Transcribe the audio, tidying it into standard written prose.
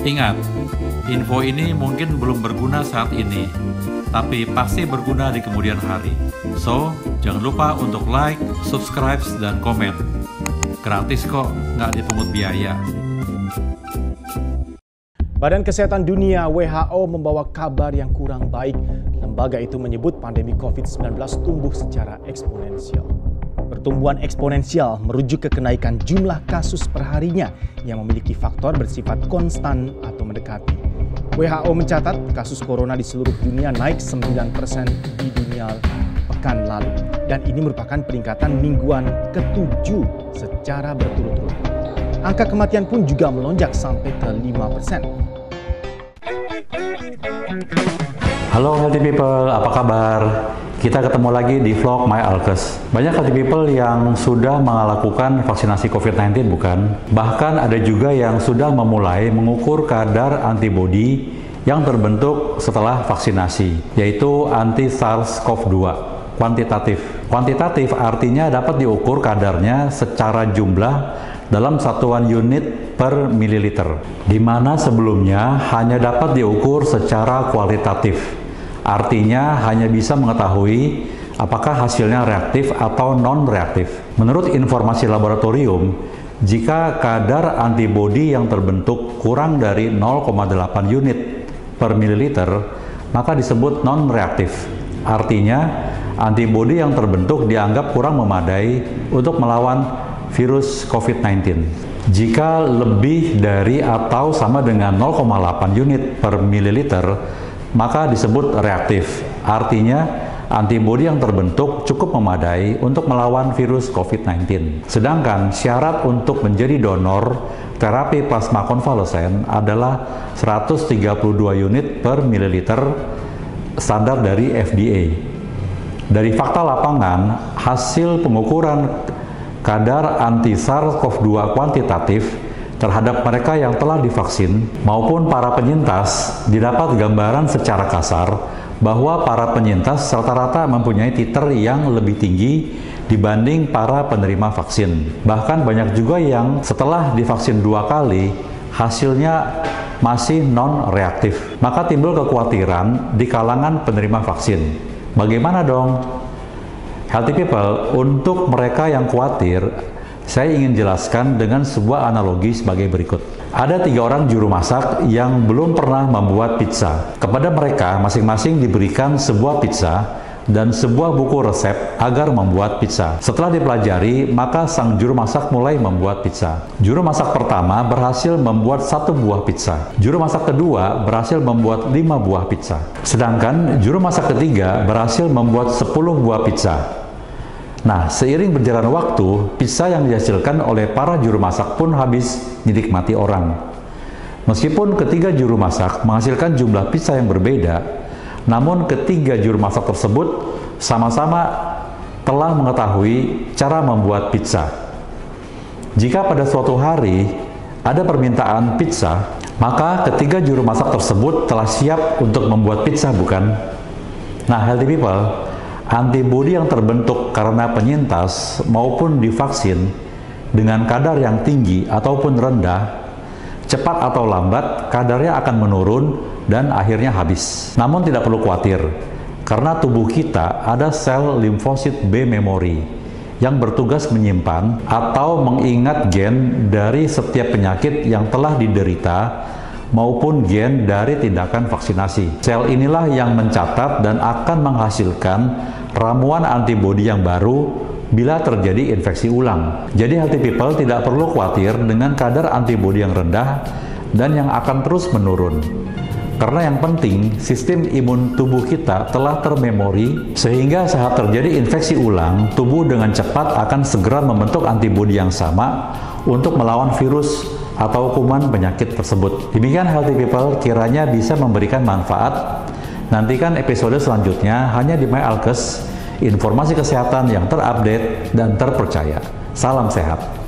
Ingat, info ini mungkin belum berguna saat ini, tapi pasti berguna di kemudian hari. So, jangan lupa untuk like, subscribe, dan komen. Gratis kok, nggak dipungut biaya. Badan Kesehatan Dunia WHO membawa kabar yang kurang baik. Lembaga itu menyebut pandemi COVID-19 tumbuh secara eksponensial. Pertumbuhan eksponensial merujuk ke kenaikan jumlah kasus perharinya yang memiliki faktor bersifat konstan atau mendekati. WHO mencatat kasus corona di seluruh dunia naik 9% di dunia pekan lalu. Dan ini merupakan peningkatan mingguan ke-7 secara berturut-turut. Angka kematian pun juga melonjak sampai ke 5%. Halo Healthy People, apa kabar? Kita ketemu lagi di vlog My Alkes. Banyak Healthy People yang sudah melakukan vaksinasi COVID-19 bukan? Bahkan ada juga yang sudah memulai mengukur kadar antibodi yang terbentuk setelah vaksinasi, yaitu anti-SARS-CoV-2, kuantitatif. Kuantitatif artinya dapat diukur kadarnya secara jumlah dalam satuan unit per mililiter, di mana sebelumnya hanya dapat diukur secara kualitatif. Artinya hanya bisa mengetahui apakah hasilnya reaktif atau non-reaktif. Menurut informasi laboratorium, jika kadar antibodi yang terbentuk kurang dari 0,8 unit per mililiter, maka disebut non-reaktif. Artinya, antibodi yang terbentuk dianggap kurang memadai untuk melawan virus COVID-19. Jika lebih dari atau sama dengan 0,8 unit per mililiter, maka disebut reaktif. Artinya, antibodi yang terbentuk cukup memadai untuk melawan virus COVID-19. Sedangkan syarat untuk menjadi donor terapi plasma konvalesen adalah 132 unit per mililiter standar dari FDA. Dari fakta lapangan, hasil pengukuran kadar anti-SARS-CoV-2 kuantitatif terhadap mereka yang telah divaksin maupun para penyintas didapat gambaran secara kasar bahwa para penyintas rata-rata mempunyai titer yang lebih tinggi dibanding para penerima vaksin. Bahkan banyak juga yang setelah divaksin 2 kali hasilnya masih non-reaktif. Maka timbul kekhawatiran di kalangan penerima vaksin. Bagaimana dong? Healthy People, untuk mereka yang khawatir, saya ingin jelaskan dengan sebuah analogi sebagai berikut. Ada 3 orang juru masak yang belum pernah membuat pizza. Kepada mereka masing-masing diberikan sebuah pizza dan sebuah buku resep agar membuat pizza. Setelah dipelajari, maka sang juru masak mulai membuat pizza. Juru masak pertama berhasil membuat 1 buah pizza. Juru masak kedua berhasil membuat 5 buah pizza. Sedangkan juru masak ketiga berhasil membuat 10 buah pizza. Nah, seiring berjalan waktu, pizza yang dihasilkan oleh para juru masak pun habis dinikmati orang. Meskipun ketiga juru masak menghasilkan jumlah pizza yang berbeda, namun ketiga juru masak tersebut sama-sama telah mengetahui cara membuat pizza. Jika pada suatu hari ada permintaan pizza, maka ketiga juru masak tersebut telah siap untuk membuat pizza, bukan? Nah, Healthy People, antibodi yang terbentuk karena penyintas maupun divaksin dengan kadar yang tinggi ataupun rendah, cepat atau lambat kadarnya akan menurun dan akhirnya habis. Namun tidak perlu khawatir, karena tubuh kita ada sel limfosit B memori yang bertugas menyimpan atau mengingat gen dari setiap penyakit yang telah diderita maupun gen dari tindakan vaksinasi. Sel inilah yang mencatat dan akan menghasilkan ramuan antibodi yang baru bila terjadi infeksi ulang. Jadi Healthy People tidak perlu khawatir dengan kadar antibodi yang rendah dan yang akan terus menurun. Karena yang penting, sistem imun tubuh kita telah termemori sehingga saat terjadi infeksi ulang, tubuh dengan cepat akan segera membentuk antibodi yang sama untuk melawan virus atau kuman penyakit tersebut. Demikian Healthy People, kiranya bisa memberikan manfaat. Nantikan episode selanjutnya hanya di My Alkes, informasi kesehatan yang terupdate dan terpercaya. Salam sehat.